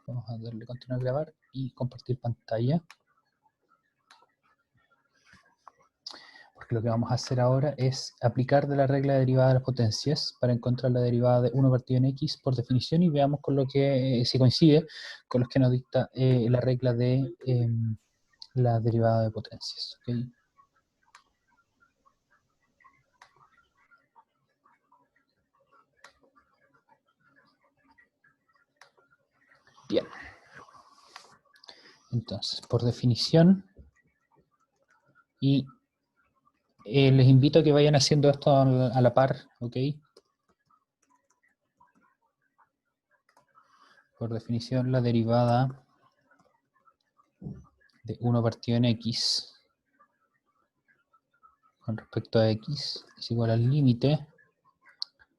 Vamos a darle continuar a grabar y compartir pantalla. Porque lo que vamos a hacer ahora es aplicar de la regla de derivada de las potencias para encontrar la derivada de 1 partido en x por definición, y veamos con lo que, si coincide con los que nos dicta la regla de la derivada de potencias. ¿Okay? Bien. Entonces, por definición, y les invito a que vayan haciendo esto a la par, ¿ok? Por definición, la derivada de 1 partido en x con respecto a x es igual al límite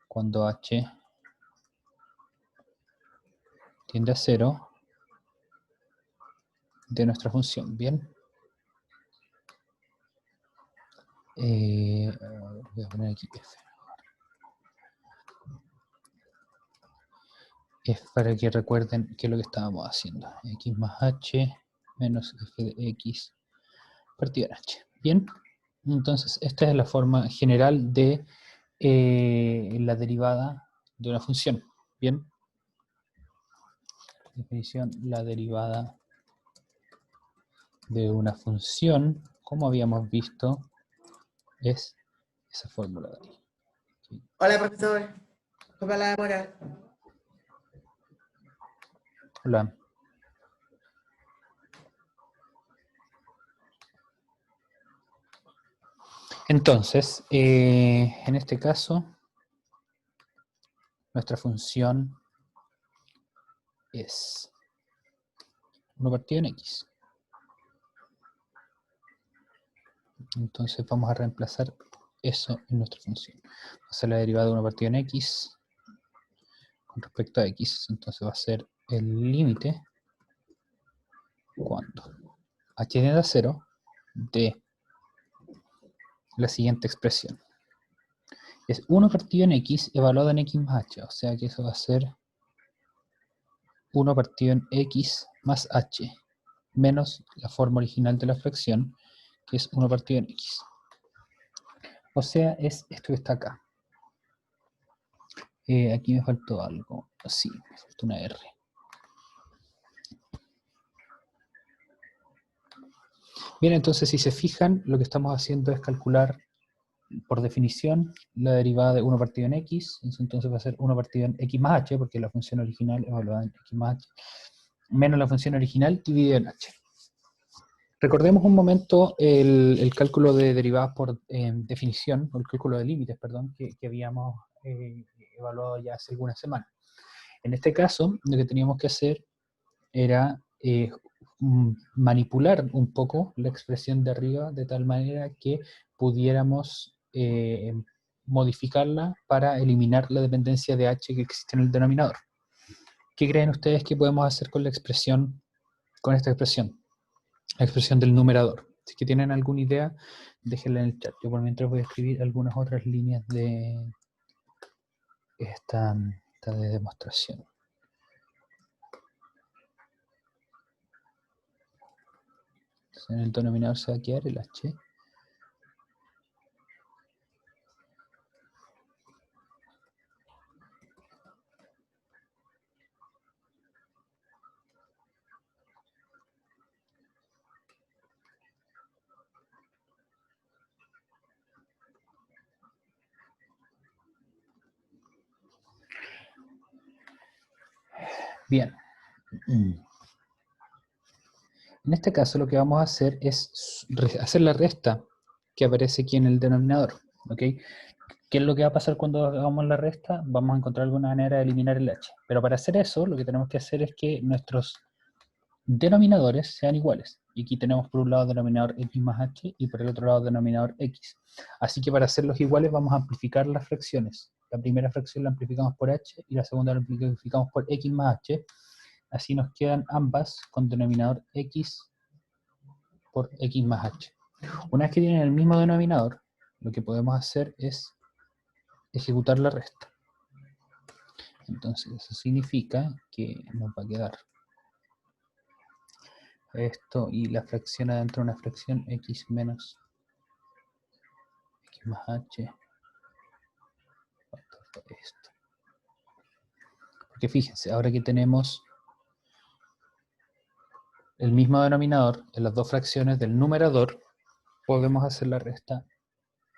cuando h tiende a 0 de nuestra función. Bien. Voy a poner aquí f. Es para que recuerden qué es lo que estábamos haciendo. X más h menos f de x partido en h. Bien. Entonces, esta es la forma general de la derivada de una función. Bien. Definición, la derivada de una función, como habíamos visto, es esa fórmula de ahí. ¿Sí? Hola, profesor. ¿Cómo va la demora? Hola. Entonces, en este caso, nuestra función es 1 partido en x. Entonces vamos a reemplazar eso en nuestra función. Va a ser la derivada de 1 partido en x con respecto a x. Entonces va a ser el límite cuando h tiende a 0 de la siguiente expresión. Es 1 partido en x evaluado en x más h. O sea que eso va a ser 1 partido en x más h menos la forma original de la fracción, que es 1 partido en x. O sea, es esto que está acá. Aquí me faltó algo. Sí, me faltó una R. Bien, entonces si se fijan, lo que estamos haciendo es calcular, por definición, la derivada de 1 partido en x. Entonces va a ser 1 partido en x más h, porque la función original es evaluada en x más h, menos la función original dividida en h. Recordemos un momento el cálculo de derivadas por definición, o el cálculo de límites, perdón, que habíamos evaluado ya hace algunas semanas. En este caso, lo que teníamos que hacer era manipular un poco la expresión de arriba de tal manera que pudiéramos modificarla para eliminar la dependencia de h que existe en el denominador. ¿Qué creen ustedes que podemos hacer con la expresión, con esta expresión? La expresión del numerador. Si es que tienen alguna idea, déjenla en el chat. Yo por mientras voy a escribir algunas otras líneas de esta de demostración. Entonces, en el denominador se va a quedar el h. Bien. En este caso lo que vamos a hacer es hacer la resta que aparece aquí en el denominador. ¿Ok? ¿Qué es lo que va a pasar cuando hagamos la resta? Vamos a encontrar alguna manera de eliminar el h. Pero para hacer eso, lo que tenemos que hacer es que nuestros denominadores sean iguales. Y aquí tenemos por un lado denominador x más h y por el otro lado denominador x. Así que para hacerlos iguales vamos a amplificar las fracciones. La primera fracción la amplificamos por h y la segunda la amplificamos por x más h. Así nos quedan ambas con denominador x por x más h. Una vez que tienen el mismo denominador, lo que podemos hacer es ejecutar la resta. Entonces eso significa que nos va a quedar esto y la fracción adentro de una fracción x menos x más h. Esto. Porque fíjense, ahora que tenemos el mismo denominador en las dos fracciones del numerador, podemos hacer la resta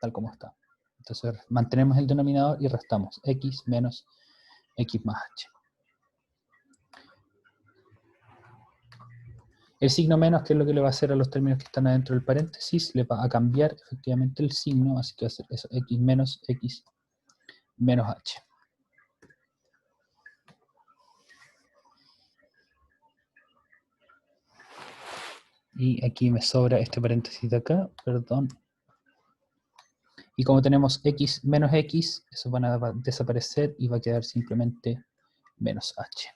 tal como está. Entonces mantenemos el denominador y restamos x menos x más h. El signo menos, que es lo que le va a hacer a los términos que están adentro del paréntesis, le va a cambiar efectivamente el signo, así que va a ser eso, x menos h. Y aquí me sobra este paréntesis de acá, perdón. Y como tenemos x menos x, eso van a desaparecer y va a quedar simplemente menos h.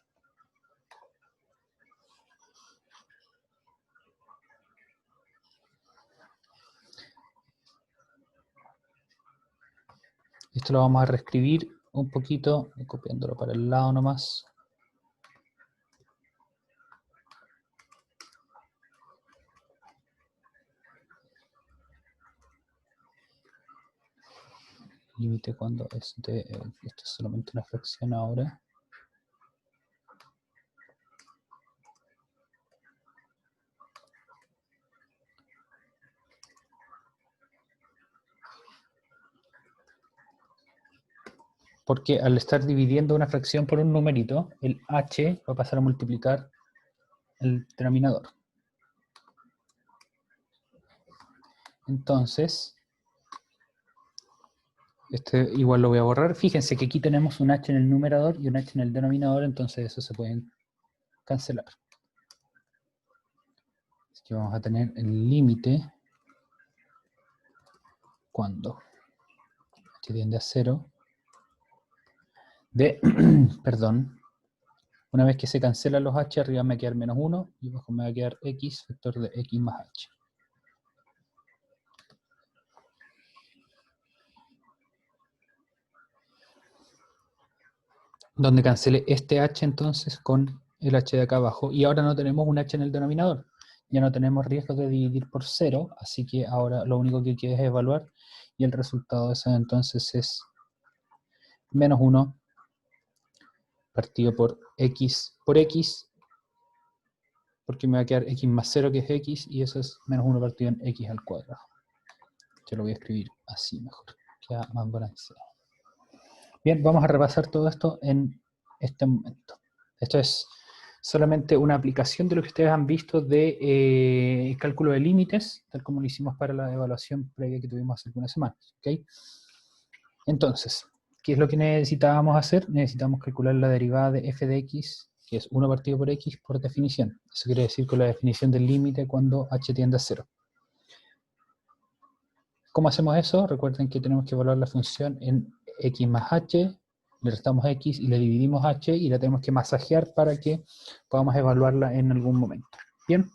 Esto lo vamos a reescribir un poquito, copiándolo para el lado nomás. Límite cuando es de, esto es solamente una fracción ahora. Porque al estar dividiendo una fracción por un numerito, el h va a pasar a multiplicar el denominador. Entonces, este igual lo voy a borrar. Fíjense que aquí tenemos un h en el numerador y un h en el denominador, entonces eso se pueden cancelar. Así que vamos a tener el límite cuando h tiende a 0 de, perdón, una vez que se cancelan los h, arriba me va a quedar menos 1 y abajo me va a quedar x, vector de x más h. Donde cancele este h entonces con el h de acá abajo. Y ahora no tenemos un h en el denominador. Ya no tenemos riesgo de dividir por 0, así que ahora lo único que queda es evaluar. Y el resultado de eso entonces es menos 1 partido por x, porque me va a quedar x más 0, que es x, y eso es menos 1 partido en x al cuadrado. Yo lo voy a escribir así mejor, queda más balanceado. Bien, vamos a repasar todo esto en este momento. Esto es solamente una aplicación de lo que ustedes han visto de cálculo de límites, tal como lo hicimos para la evaluación previa que tuvimos hace algunas semanas. ¿Okay? Entonces, ¿qué es lo que necesitábamos hacer? Necesitamos calcular la derivada de f de x, que es 1 partido por x por definición. Eso quiere decir con la definición del límite cuando h tiende a 0. ¿Cómo hacemos eso? Recuerden que tenemos que evaluar la función en x más h, le restamos x y le dividimos h y la tenemos que masajear para que podamos evaluarla en algún momento. ¿Bien?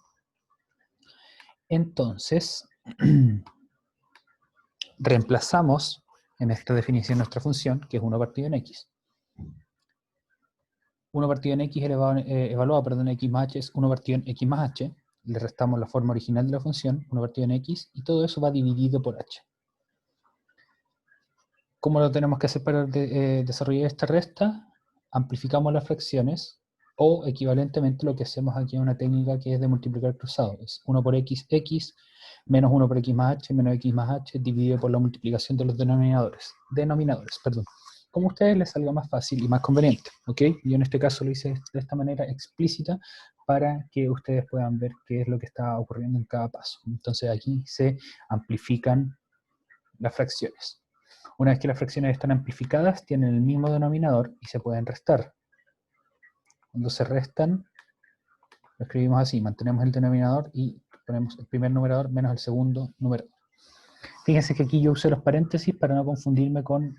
Entonces, reemplazamos en esta definición nuestra función, que es 1 partido en x. 1 partido en x evaluado, x más h es 1 partido en x más h. Le restamos la forma original de la función, 1 partido en x, y todo eso va dividido por h. ¿Cómo lo tenemos que hacer para desarrollar esta resta? Amplificamos las fracciones, o equivalentemente lo que hacemos aquí es una técnica que es de multiplicar cruzado. Es 1 por x, menos 1 por x más h, menos x más h, dividido por la multiplicación de los denominadores, perdón. Como a ustedes les salga más fácil y más conveniente, ¿ok? Yo en este caso lo hice de esta manera explícita para que ustedes puedan ver qué es lo que está ocurriendo en cada paso. Entonces aquí se amplifican las fracciones. Una vez que las fracciones están amplificadas, tienen el mismo denominador y se pueden restar. Cuando se restan, lo escribimos así, mantenemos el denominador y ponemos el primer numerador menos el segundo numerador. Fíjense que aquí yo usé los paréntesis para no confundirme con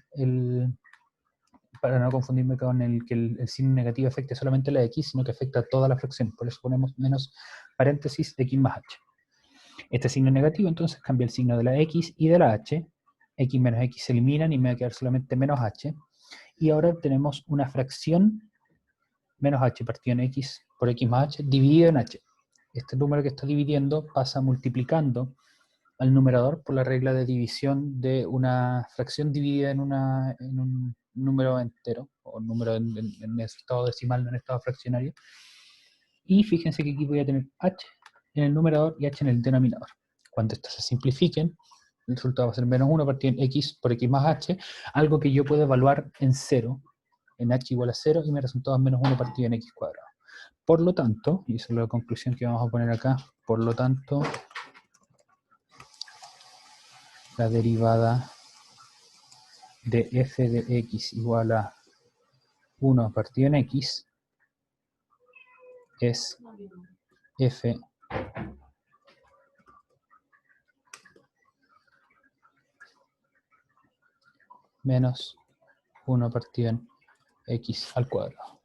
que el signo negativo afecte solamente la x, sino que afecta a toda la fracción. Por eso ponemos menos paréntesis x más h. Este signo negativo entonces cambia el signo de la x y de la h. X menos x se eliminan y me va a quedar solamente menos h. Y ahora tenemos una fracción menos h partido en x por x más h dividido en h. este número que está dividiendo pasa multiplicando al numerador por la regla de división de una fracción dividida en un número entero, o un número en estado decimal, no en estado fraccionario. Y fíjense que aquí voy a tener h en el numerador y h en el denominador. Cuando estos se simplifiquen, el resultado va a ser menos 1 partido en x por x más h, algo que yo puedo evaluar en 0, en h igual a 0, y mi resultado es menos 1 partido en x cuadrado. Por lo tanto, y esa es la conclusión que vamos a poner acá, por lo tanto, la derivada de f de x igual a 1 partido en x es f menos 1 partido en x al cuadrado.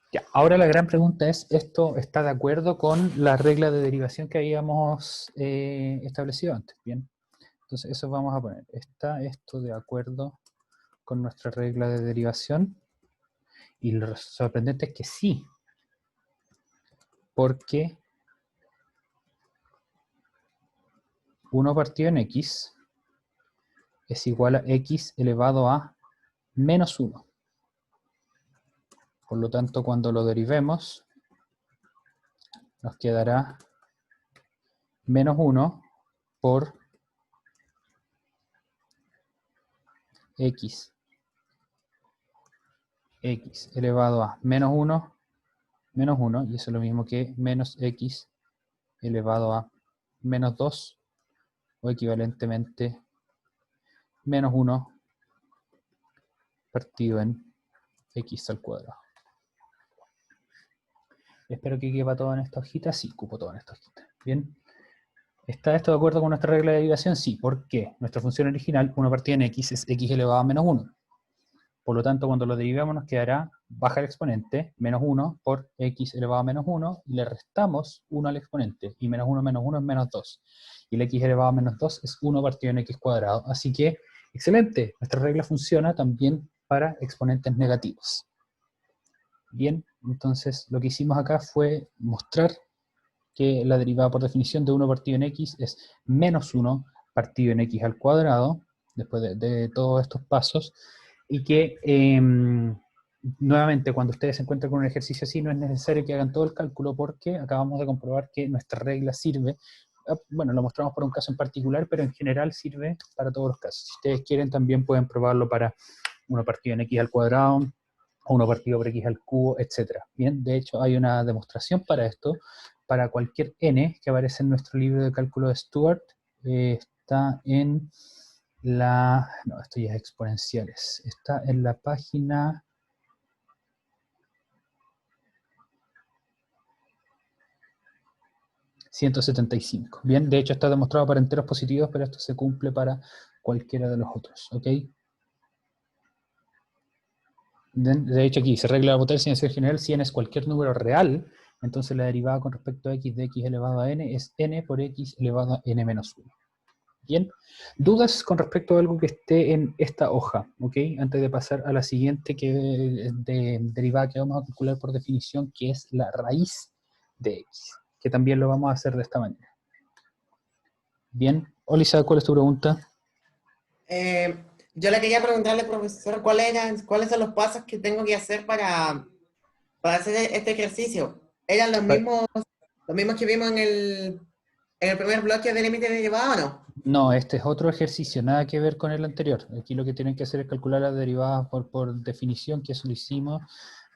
Ya, ahora la gran pregunta es, ¿esto está de acuerdo con la regla de derivación que habíamos establecido antes? Bien, entonces eso vamos a poner. ¿Está esto de acuerdo con nuestra regla de derivación? Y lo sorprendente es que sí, porque 1 partido en x es igual a x elevado a menos 1. Por lo tanto, cuando lo derivemos, nos quedará menos 1 por x elevado a menos 1, y eso es lo mismo que menos x elevado a menos 2, o equivalentemente menos 1 partido en x al cuadrado. Espero que quepa todo en esta hojita. Sí, cupo todo en esta hojita. Bien. ¿Está esto de acuerdo con nuestra regla de derivación? Sí. ¿Por qué? Nuestra función original, 1 partido en x, es x elevado a menos 1. Por lo tanto, cuando lo derivemos nos quedará baja el exponente, menos 1 por x elevado a menos 1, y le restamos 1 al exponente, y menos 1 es menos 2. Y el x elevado a menos 2 es 1 partido en x cuadrado. Así que, excelente, nuestra regla funciona también para exponentes negativos. Bien, entonces lo que hicimos acá fue mostrar que la derivada por definición de 1 partido en x es menos 1 partido en x al cuadrado, después de todos estos pasos, y que nuevamente cuando ustedes se encuentran con un ejercicio así no es necesario que hagan todo el cálculo porque acabamos de comprobar que nuestra regla sirve, bueno, lo mostramos por un caso en particular, pero en general sirve para todos los casos. Si ustedes quieren también pueden probarlo para 1 partido en x al cuadrado, o 1 partido por x al cubo, etc. Bien, de hecho hay una demostración para esto, para cualquier n que aparece en nuestro libro de cálculo de Stewart, está en la... no, esto ya es exponenciales. Está en la página... ...175. Bien, de hecho está demostrado para enteros positivos, pero esto se cumple para cualquiera de los otros, ¿ok? De hecho aquí se regla la potencia en general si n es cualquier número real, entonces la derivada con respecto a x de x elevado a n es n por x elevado a n menos 1. Bien, dudas con respecto a algo que esté en esta hoja, ¿ok? Antes de pasar a la siguiente derivada que vamos a calcular por definición, que es la raíz de x, que también lo vamos a hacer de esta manera. Bien, Olisa, ¿cuál es tu pregunta? Yo le quería preguntarle, profesor, cuáles son los pasos que tengo que hacer para hacer este ejercicio. ¿Eran los mismos que vimos en el primer bloque de límite de derivada o no? No, este es otro ejercicio, nada que ver con el anterior. Aquí lo que tienen que hacer es calcular las derivadas por definición, que eso lo hicimos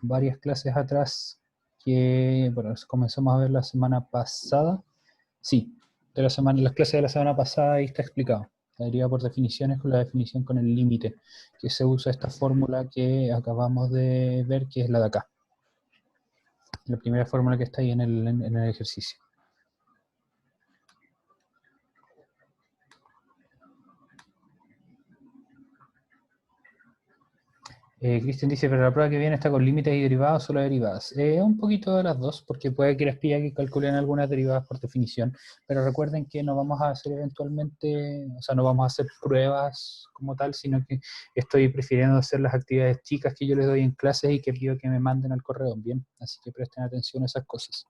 varias clases atrás, que bueno, comenzamos a ver la semana pasada. Sí, las clases de la semana pasada ahí está explicado. La derivada por definición es con la definición con el límite, que se usa esta fórmula que acabamos de ver, que es la de acá. La primera fórmula que está ahí en el ejercicio. Cristian dice, pero la prueba que viene está con límites y derivados, solo derivadas. Un poquito de las dos, porque puede que les pida que calculen algunas derivadas por definición, pero recuerden que no vamos a hacer eventualmente, o sea, no vamos a hacer pruebas como tal, sino que estoy prefiriendo hacer las actividades chicas que yo les doy en clases y que pido que me manden al correo, ¿bien? Así que presten atención a esas cosas.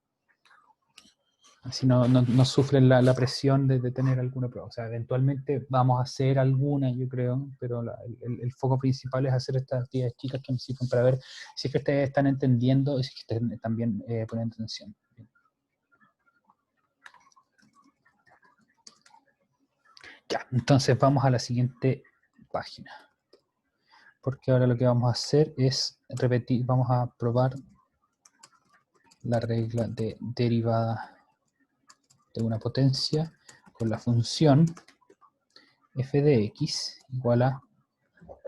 Así no sufren la presión de tener alguna prueba. O sea, eventualmente vamos a hacer alguna, yo creo, pero el foco principal es hacer estas actividades chicas que me sirven para ver si es que ustedes están entendiendo y si es que ustedes también ponen atención. Ya, entonces vamos a la siguiente página. Porque ahora lo que vamos a hacer es repetir, vamos a probar la regla de derivada de una potencia con la función f de x igual a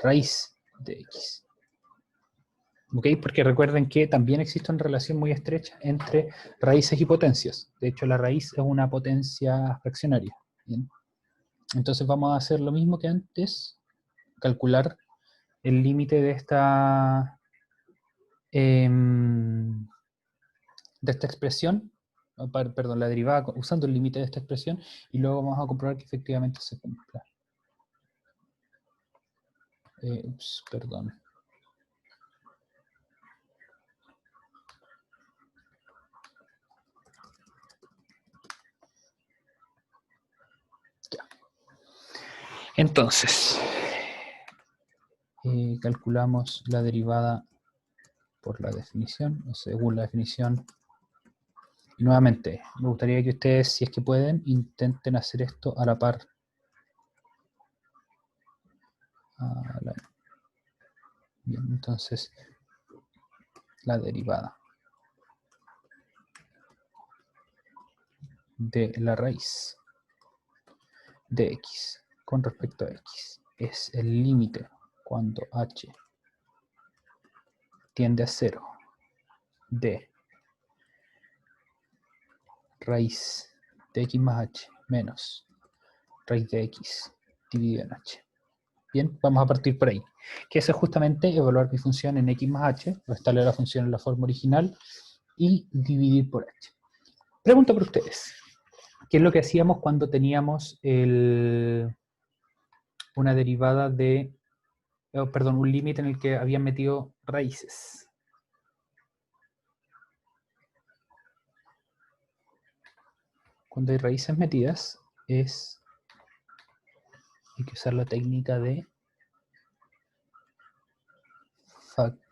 raíz de x. ¿Ok? Porque recuerden que también existe una relación muy estrecha entre raíces y potencias. De hecho, la raíz es una potencia fraccionaria. ¿Bien? Entonces vamos a hacer lo mismo que antes, calcular el límite de esta expresión, perdón, la derivada usando el límite de esta expresión, y luego vamos a comprobar que efectivamente se cumpla. Perdón. Ya. Entonces, calculamos la derivada por la definición, o según la definición. Y nuevamente, me gustaría que ustedes, si es que pueden, intenten hacer esto a la par. Bien, entonces, la derivada de la raíz de x con respecto a x es el límite cuando h tiende a 0 de raíz de x más h menos raíz de x dividido en h. Bien, vamos a partir por ahí. Que eso es justamente evaluar mi función en x más h, restarle la función en la forma original y dividir por h. Pregunta para ustedes. ¿Qué es lo que hacíamos cuando teníamos una derivada de, perdón, un límite en el que habían metido raíces? Cuando hay raíces metidas, hay que usar la técnica de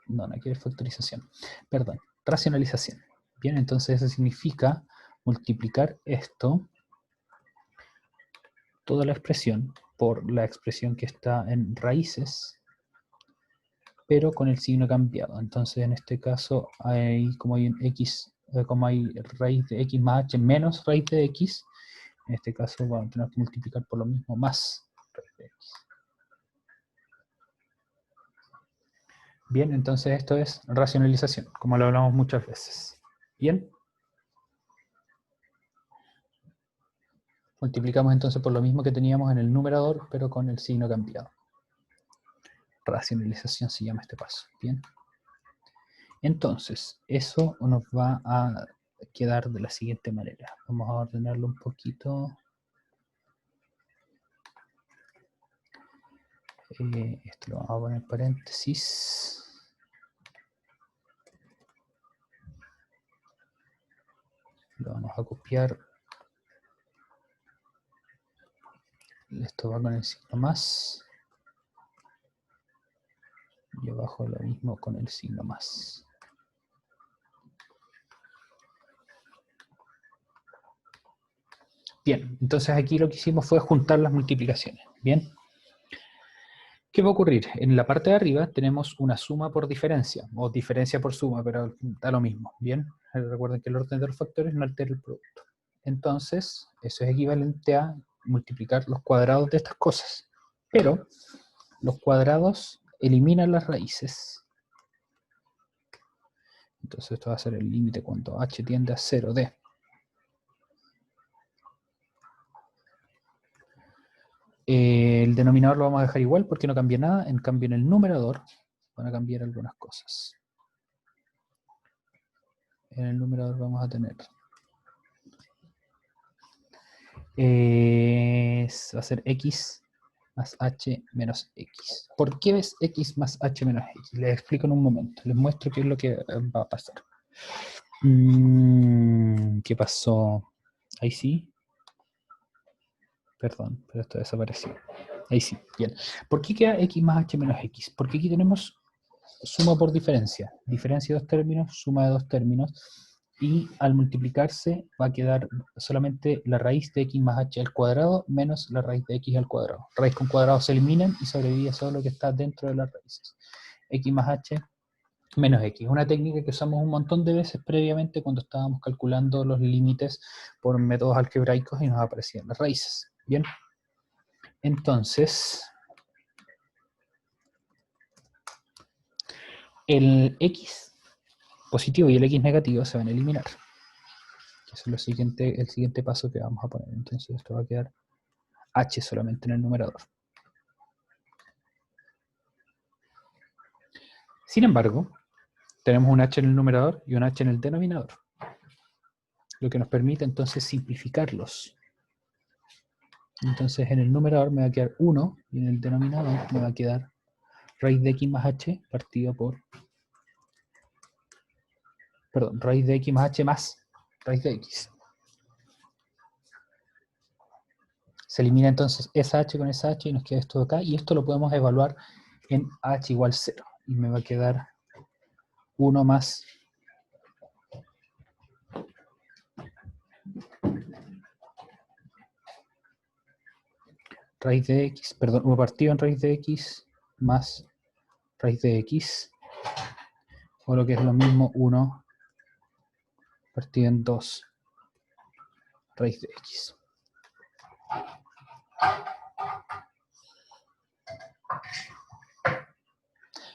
no quiero factorización, perdón, racionalización. Bien, entonces eso significa multiplicar esto, toda la expresión, por la expresión que está en raíces, pero con el signo cambiado. Entonces en este caso, como hay un x, como hay raíz de x más h menos raíz de x, en este caso vamos a tener que multiplicar por lo mismo más raíz de x. Bien, entonces esto es racionalización, como lo hablamos muchas veces. Bien. Multiplicamos entonces por lo mismo que teníamos en el numerador, pero con el signo cambiado. Racionalización se llama este paso. Bien. Entonces, eso nos va a quedar de la siguiente manera. Vamos a ordenarlo un poquito. Esto lo vamos a poner en paréntesis. Lo vamos a copiar. Esto va con el signo más. Y abajo lo mismo con el signo más. Bien, entonces aquí lo que hicimos fue juntar las multiplicaciones. Bien. ¿Qué va a ocurrir? En la parte de arriba tenemos una suma por diferencia, o diferencia por suma, pero da lo mismo, ¿bien? Recuerden que el orden de los factores no altera el producto. Entonces, eso es equivalente a multiplicar los cuadrados de estas cosas. Pero los cuadrados eliminan las raíces. Entonces esto va a ser el límite cuando h tiende a 0 de el denominador lo vamos a dejar igual porque no cambia nada. En cambio en el numerador van a cambiar algunas cosas. En el numerador vamos a tener... va a ser x más h menos x. ¿Por qué ves x más h menos x? Les explico en un momento. Les muestro qué es lo que va a pasar. ¿Qué pasó? Ahí sí. Perdón, pero esto desapareció. Ahí sí, bien. ¿Por qué queda x más h menos x? Porque aquí tenemos suma por diferencia. Diferencia de dos términos, suma de dos términos. Y al multiplicarse va a quedar solamente la raíz de x más h al cuadrado menos la raíz de x al cuadrado. Raíz con cuadrado se eliminan y sobrevive solo lo que está dentro de las raíces. X más h menos x. Una técnica que usamos un montón de veces previamente cuando estábamos calculando los límites por métodos algebraicos y nos aparecían las raíces. Bien. Entonces, el x positivo y el x negativo se van a eliminar. Eso es el siguiente paso que vamos a poner. Entonces esto va a quedar h solamente en el numerador. Sin embargo, tenemos un h en el numerador y un h en el denominador, lo que nos permite entonces simplificarlos. Entonces en el numerador me va a quedar 1 y en el denominador me va a quedar raíz de x más h partido por... Perdón, raíz de x más h más raíz de x. Se elimina entonces esa h con esa h y nos queda esto de acá. Y esto lo podemos evaluar en h igual 0. Y me va a quedar 1 más raíz de x, perdón, 1 partido en raíz de x más raíz de x. O lo que es lo mismo, 1 partido en 2 raíz de x.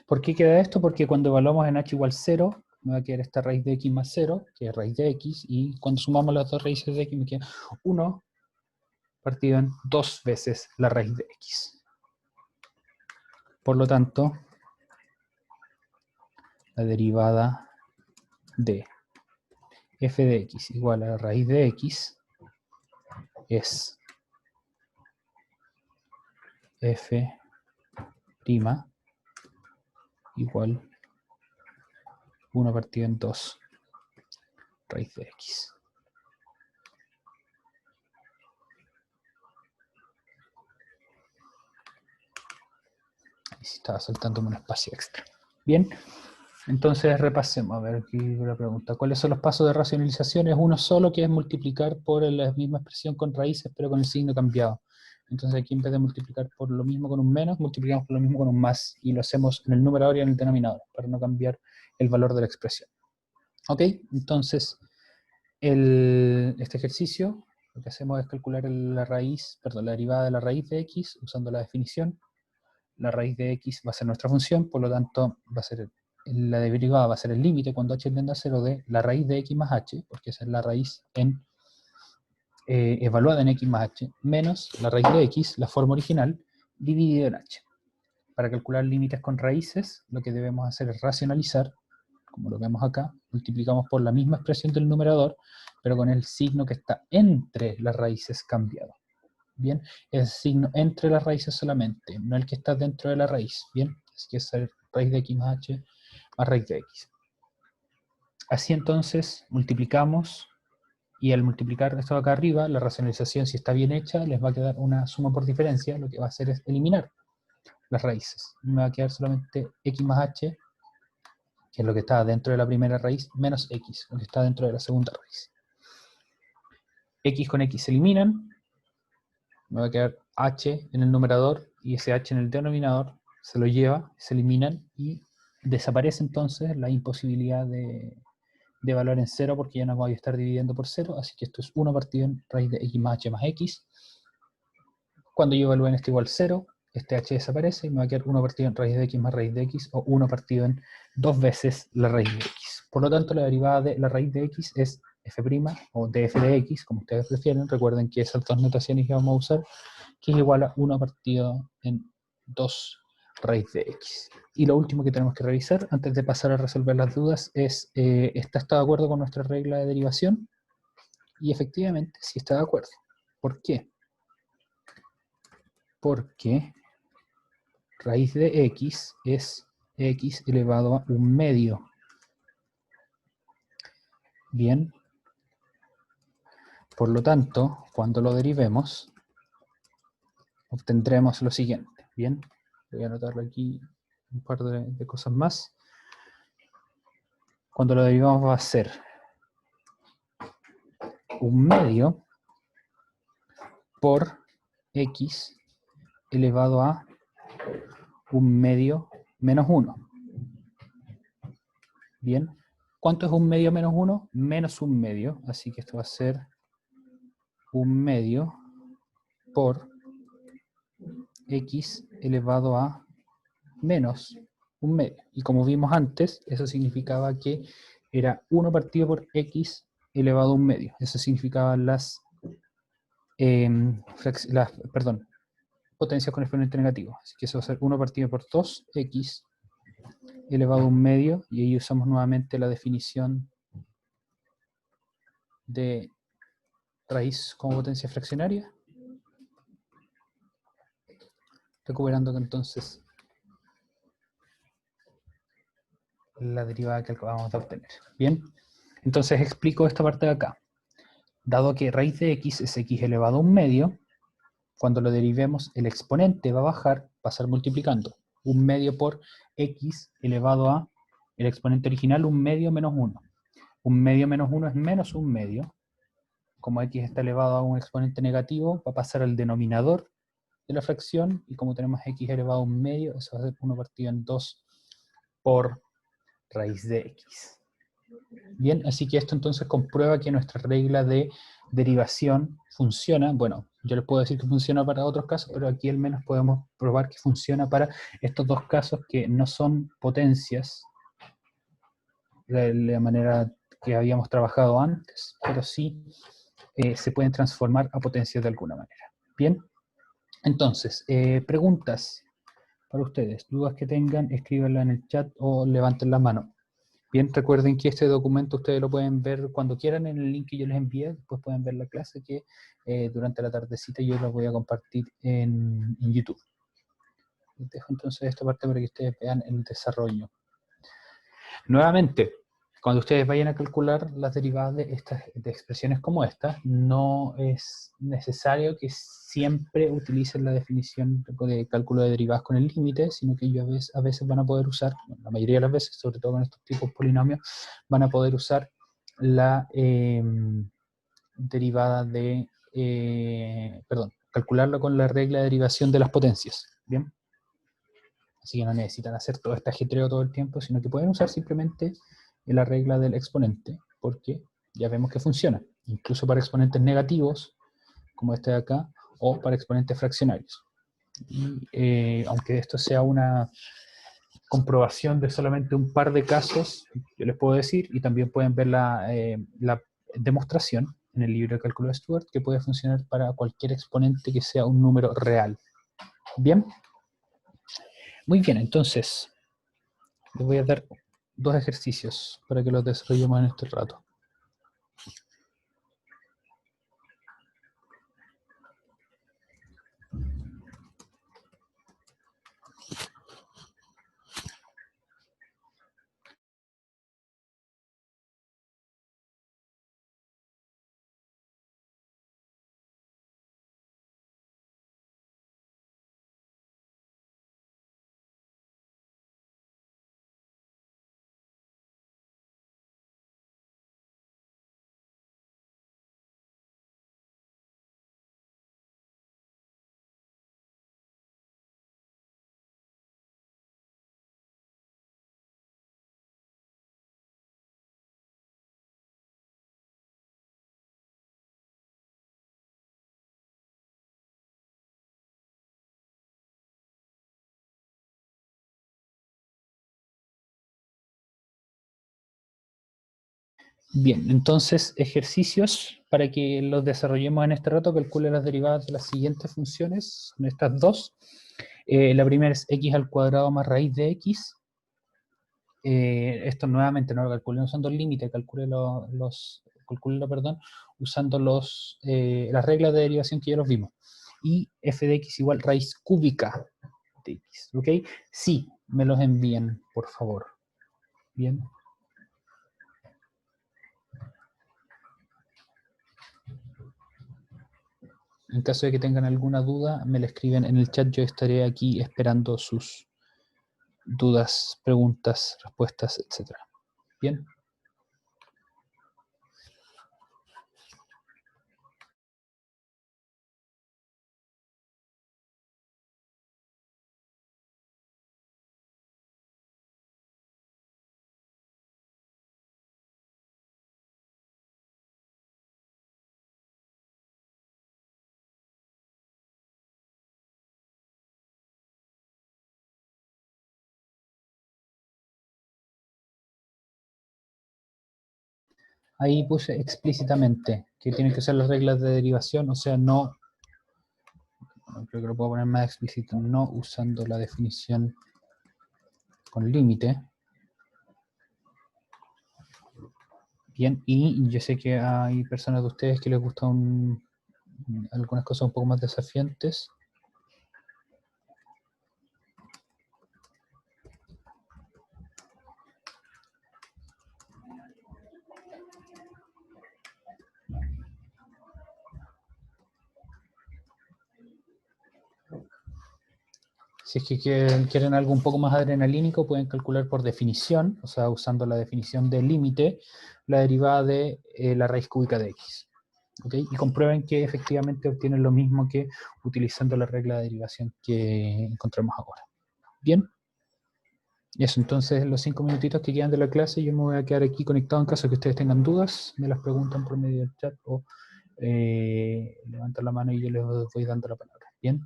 ¿Por qué queda esto? Porque cuando evaluamos en h igual 0, me va a quedar esta raíz de x más 0, que es raíz de x, y cuando sumamos las dos raíces de x me queda 1 partido en 2 veces la raíz de x. Por lo tanto, la derivada de f de x igual a la raíz de x es f' igual 1 partido en 2 raíz de x. Ahí sí estaba saltándome un espacio extra. Bien, entonces repasemos. A ver, aquí la pregunta. ¿Cuáles son los pasos de racionalización? Es uno solo, que es multiplicar por la misma expresión con raíces, pero con el signo cambiado. Entonces aquí en vez de multiplicar por lo mismo con un menos, multiplicamos por lo mismo con un más, y lo hacemos en el numerador y en el denominador, para no cambiar el valor de la expresión. ¿Ok? Entonces, este ejercicio, lo que hacemos es calcular la derivada de la raíz de x, usando la definición. La raíz de x va a ser nuestra función, por lo tanto, la derivada va a ser el límite cuando h tiende a 0 de la raíz de x más h, porque esa es la raíz evaluada en x más h, menos la raíz de x, la forma original, dividido en h. Para calcular límites con raíces, lo que debemos hacer es racionalizar, como lo vemos acá, multiplicamos por la misma expresión del numerador, pero con el signo que está entre las raíces cambiado. Bien, es el signo entre las raíces solamente, no el que está dentro de la raíz. Bien, así que es raíz de x más h más raíz de x. Así entonces multiplicamos, y al multiplicar esto de acá arriba, la racionalización, si está bien hecha, les va a quedar una suma por diferencia. Lo que va a hacer es eliminar las raíces. Me va a quedar solamente x más h, que es lo que está dentro de la primera raíz, menos x, lo que está dentro de la segunda raíz. X con x se eliminan, me va a quedar h en el numerador, y ese h en el denominador se lo lleva, se eliminan, y desaparece entonces la imposibilidad de evaluar en 0, porque ya no voy a estar dividiendo por 0, así que esto es 1 partido en raíz de x más h más x. Cuando yo evalúe en esto igual 0, este h desaparece y me va a quedar 1 partido en raíz de x más raíz de x, o 1 partido en 2 veces la raíz de x. Por lo tanto, la derivada de la raíz de x es f' o df de x, como ustedes prefieren. Recuerden que esas dos notaciones que vamos a usar, que es igual a 1 partido en 2 raíz de x. Y lo último que tenemos que revisar antes de pasar a resolver las dudas es, ¿está esto de acuerdo con nuestra regla de derivación? Y efectivamente sí está de acuerdo. ¿Por qué? Porque raíz de x es x elevado a 1/2. Bien. Por lo tanto, cuando lo derivemos, obtendremos lo siguiente. Bien. Voy a anotarlo aquí un par de cosas más. Cuando lo derivamos va a ser 1/2 por x elevado a 1/2 menos 1. Bien. ¿Cuánto es 1/2 menos 1? Menos 1/2. Así que esto va a ser 1/2 por x elevado a menos 1/2. Y como vimos antes, eso significaba que era 1 partido por x elevado a 1/2. Eso significaba las potencias con exponente negativo. Así que eso va a ser 1 partido por 2x elevado a 1/2. Y ahí usamos nuevamente la definición de raíz como potencia fraccionaria. Recuperando que entonces la derivada que acabamos de obtener. Bien, entonces explico esta parte de acá. Dado que raíz de x es x elevado a 1/2, cuando lo derivemos el exponente va a bajar, va a estar multiplicando 1/2 por x elevado a el exponente original 1/2 menos 1. 1/2 menos 1 es menos 1/2. Como x está elevado a un exponente negativo, va a pasar al denominador de la fracción, y como tenemos x elevado a 1/2, eso va a ser 1 partido en 2 por raíz de x. Bien, así que esto entonces comprueba que nuestra regla de derivación funciona. Bueno, yo les puedo decir que funciona para otros casos, pero aquí al menos podemos probar que funciona para estos dos casos que no son potencias de la manera que habíamos trabajado antes, pero sí se pueden transformar a potencias de alguna manera. Bien, entonces, preguntas para ustedes, dudas que tengan, escríbanlas en el chat o levanten la mano. Bien, recuerden que este documento ustedes lo pueden ver cuando quieran en el link que yo les envié. Después pueden ver la clase que durante la tardecita yo la voy a compartir en YouTube. Les dejo entonces esta parte para que ustedes vean el desarrollo. Nuevamente, cuando ustedes vayan a calcular las derivadas de expresiones como esta, no es necesario que siempre utilicen la definición de cálculo de derivadas con el límite, sino que ellos a veces van a poder usar, la mayoría de las veces, sobre todo con estos tipos polinomios, van a poder usar la derivada de, calcularlo con la regla de derivación de las potencias. ¿Bien? Así que no necesitan hacer todo este ajetreo todo el tiempo, sino que pueden usar simplemente la regla del exponente, porque ya vemos que funciona, incluso para exponentes negativos, como este de acá, o para exponentes fraccionarios. Y aunque esto sea una comprobación de solamente un par de casos, yo les puedo decir, y también pueden ver la demostración en el libro de cálculo de Stewart, que puede funcionar para cualquier exponente que sea un número real. ¿Bien? Muy bien, entonces les voy a dar dos ejercicios para que los desarrollemos en este rato. Bien, entonces ejercicios para que los desarrollemos en este rato. Calcule las derivadas de las siguientes funciones, son estas dos. La primera es x al cuadrado más raíz de x. Esto nuevamente no lo calculé usando el límite, calculelo, perdón, usando las reglas de derivación que ya los vimos. Y f de x igual raíz cúbica de x, ¿ok? Sí, me los envían, por favor. Bien. En caso de que tengan alguna duda, me la escriben en el chat. Yo estaré aquí esperando sus dudas, preguntas, respuestas, etc. Bien. Ahí puse explícitamente que tienen que ser las reglas de derivación, o sea, no, creo que lo puedo poner más explícito, no usando la definición con límite. Bien, y yo sé que hay personas de ustedes que les gustan algunas cosas un poco más desafiantes. Si es que quieren algo un poco más adrenalínico, pueden calcular por definición, o sea, usando la definición del límite, la derivada de la raíz cúbica de x. ¿Okay? Y comprueben que efectivamente obtienen lo mismo que utilizando la regla de derivación que encontramos ahora. Bien. Eso, entonces, los 5 minutitos que quedan de la clase, yo me voy a quedar aquí conectado en caso de que ustedes tengan dudas, me las preguntan por medio del chat o levantan la mano y yo les voy dando la palabra. Bien.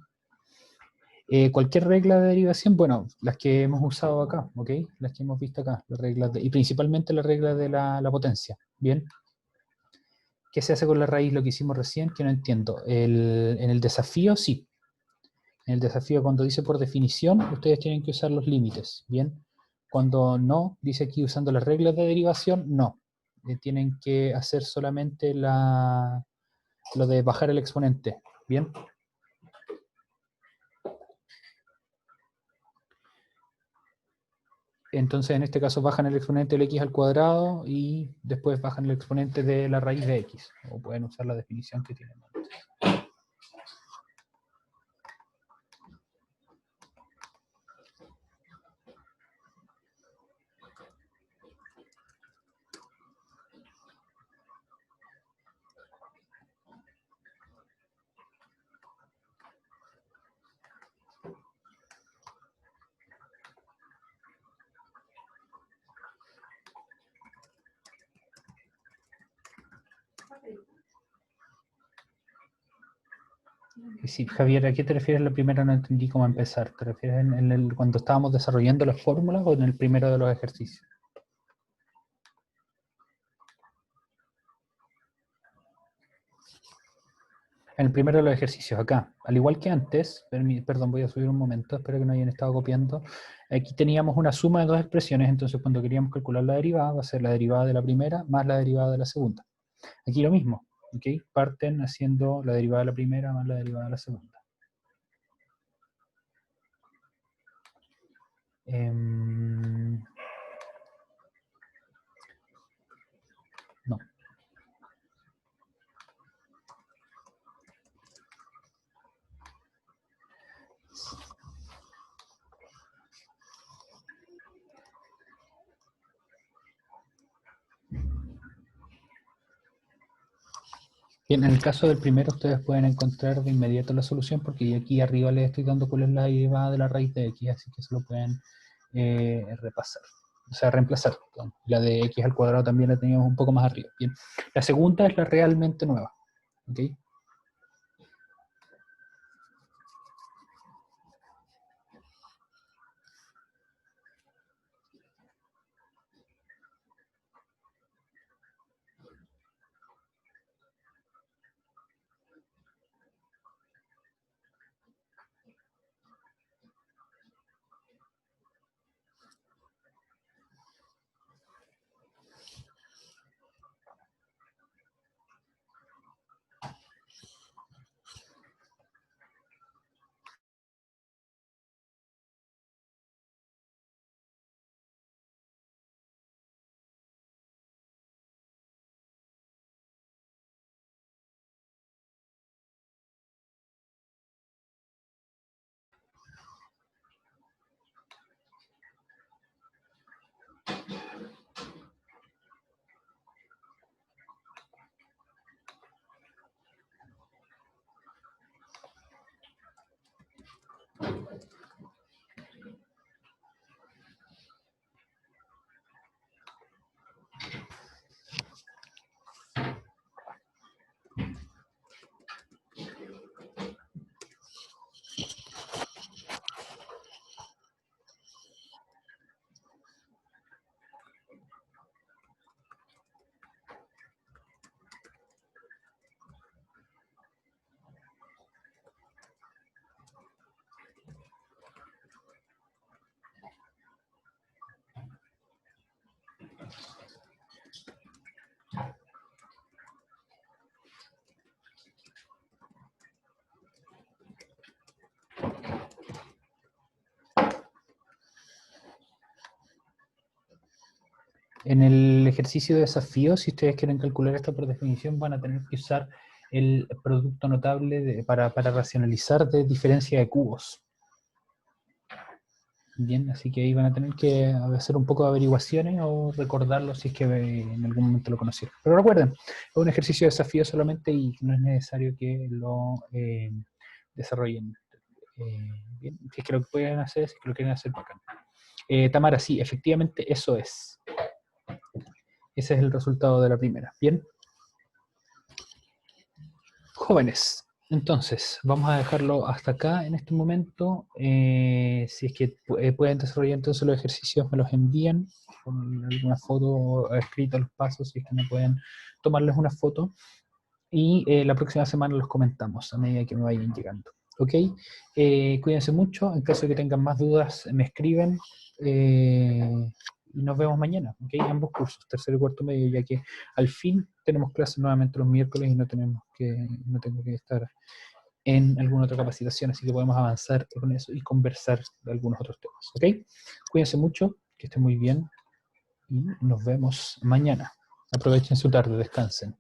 Cualquier regla de derivación, bueno, las que hemos usado acá, ¿ok? Las que hemos visto acá, las reglas y principalmente la regla de la potencia, ¿bien? ¿Qué se hace con la raíz? Lo que hicimos recién, que no entiendo. En el desafío, sí. En el desafío, cuando dice por definición, ustedes tienen que usar los límites, ¿bien? Cuando no, dice aquí usando las reglas de derivación, no. Tienen que hacer solamente lo de bajar el exponente, ¿bien? Entonces, en este caso, bajan el exponente del x al cuadrado y después bajan el exponente de la raíz de x. O pueden usar la definición que tienen antes. Sí, Javier, ¿a qué te refieres? La primera no entendí cómo empezar. ¿Te refieres cuando estábamos desarrollando las fórmulas o en el primero de los ejercicios? En el primero de los ejercicios, acá. Al igual que antes, perdón, voy a subir un momento, espero que no hayan estado copiando. Aquí teníamos una suma de dos expresiones, entonces cuando queríamos calcular la derivada, va a ser la derivada de la primera más la derivada de la segunda. Aquí lo mismo, ¿ok? Parten haciendo la derivada de la primera más la derivada de la segunda. No. Bien, en el caso del primero, ustedes pueden encontrar de inmediato la solución, porque aquí arriba les estoy dando cuál es la derivada de la raíz de x, así que se lo pueden repasar. O sea, reemplazar. La de x al cuadrado también la teníamos un poco más arriba. Bien. La segunda es la realmente nueva. ¿Ok? En el ejercicio de desafío, si ustedes quieren calcular esto por definición, van a tener que usar el producto notable para racionalizar de diferencia de cubos. Bien, así que ahí van a tener que hacer un poco de averiguaciones o recordarlo si es que en algún momento lo conocieron. Pero recuerden, es un ejercicio de desafío solamente y no es necesario que lo desarrollen. Bien, si es que lo pueden hacer, si es que lo quieren hacer, bacán. Tamara, sí, efectivamente eso es. Ese es el resultado de la primera. Bien. Jóvenes, entonces, vamos a dejarlo hasta acá en este momento. Si es que pueden desarrollar entonces los ejercicios, me los envían con alguna foto escrita los pasos, si es que no pueden tomarles una foto. Y la próxima semana los comentamos a medida que me vayan llegando. ¿Ok? Cuídense mucho. En caso de que tengan más dudas, me escriben. Y nos vemos mañana. ¿Ok? Ambos cursos, tercero y cuarto medio, ya que al fin tenemos clases nuevamente los miércoles y no tengo que estar en alguna otra capacitación, así que podemos avanzar con eso y conversar de algunos otros temas. ¿Ok? Cuídense mucho, que estén muy bien y nos vemos mañana. Aprovechen su tarde, descansen.